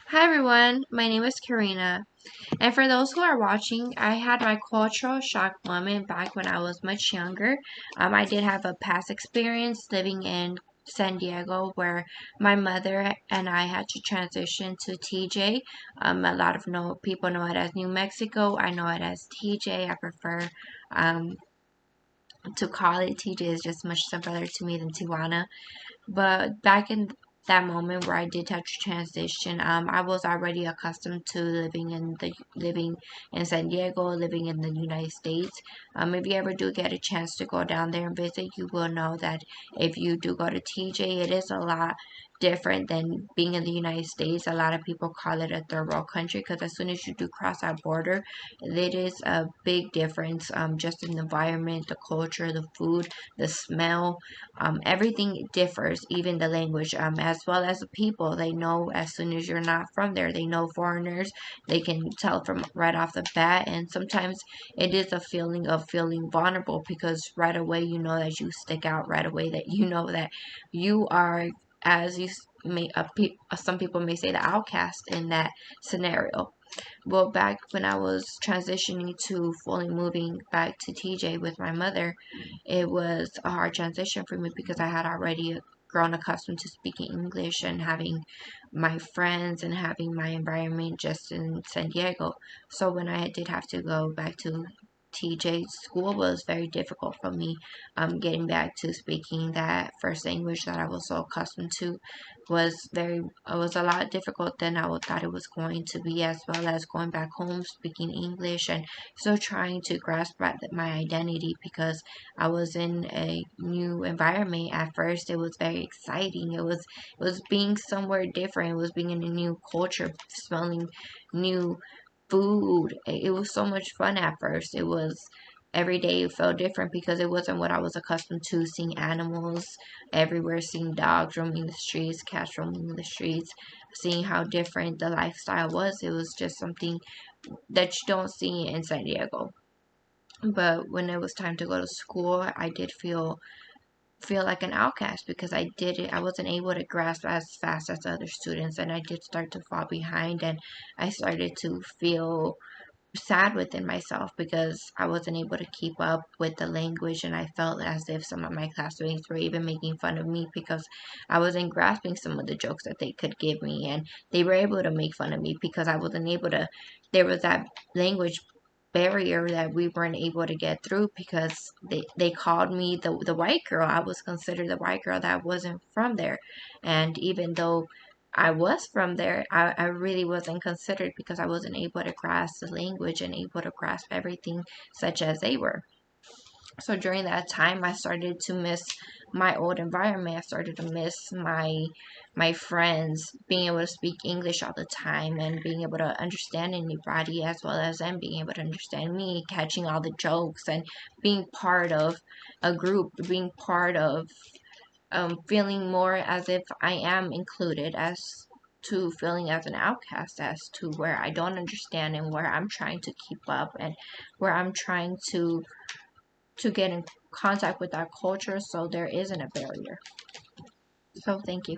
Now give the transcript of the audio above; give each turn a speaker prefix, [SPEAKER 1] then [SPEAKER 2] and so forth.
[SPEAKER 1] Hi everyone, my name is Karina, and for those who are watching, I had my cultural shock moment back when I was much younger. I did have a past experience living in San Diego where my mother and I had to transition to TJ. A lot of people know it as New Mexico. I know it as TJ. I prefer to call it TJ. It's just much simpler to me than Tijuana. But back in that moment where I did have to transition, I was already accustomed to living in San Diego, living in the United States. If you ever do get a chance to go down there and visit, you will know that if you do go to TJ, it is a lot different than being in the United States. A lot of people call it a third world country because as soon as you do cross that border, it is a big difference, just in the environment, the culture, the food, the smell, everything differs, even the language, as well as the people. They know as soon as you're not from there. They know foreigners. They can tell from right off the bat, and sometimes it is a feeling of feeling vulnerable because right away you know that you stick out. Right away that you know that you are, as you may, some people may say, the outcast in that scenario. Well, back when I was transitioning to fully moving back to TJ with my mother, it was a hard transition for me because I had already grown accustomed to speaking English and having my friends and having my environment just in San Diego. So when I did have to go back to TJ, school was very difficult for me. Getting back to speaking that first language that I was so accustomed to was a lot difficult than I thought it was going to be, as well as going back home speaking English and still trying to grasp my identity because I was in a new environment. At first, it was very exciting. It was being somewhere different. It was being in a new culture, smelling new food. It was so much fun at first. It was every day it felt different because it wasn't what I was accustomed to, seeing animals everywhere, seeing dogs roaming the streets, cats roaming the streets, seeing how different the lifestyle was. It was just something that you don't see in San Diego. But when it was time to go to school, I did feel like an outcast because I wasn't able to grasp as fast as other students, and I did start to fall behind, and I started to feel sad within myself because I wasn't able to keep up with the language, and I felt as if some of my classmates were even making fun of me because I wasn't grasping some of the jokes that they could give me, and they were able to make fun of me because I wasn't able to. There was that language barrier that we weren't able to get through because they called me the white girl. I was considered the white girl that wasn't from there, and even though I was from there, I really wasn't considered because I wasn't able to grasp the language and able to grasp everything such as they were. So during that time, I started to miss my old environment. I started to miss my friends, being able to speak English all the time and being able to understand anybody as well as them being able to understand me, catching all the jokes and being part of a group, being part of feeling more as if I am included as to feeling as an outcast as to where I don't understand and where I'm trying to keep up and where I'm trying to get in contact with that culture, so there isn't a barrier. So thank you.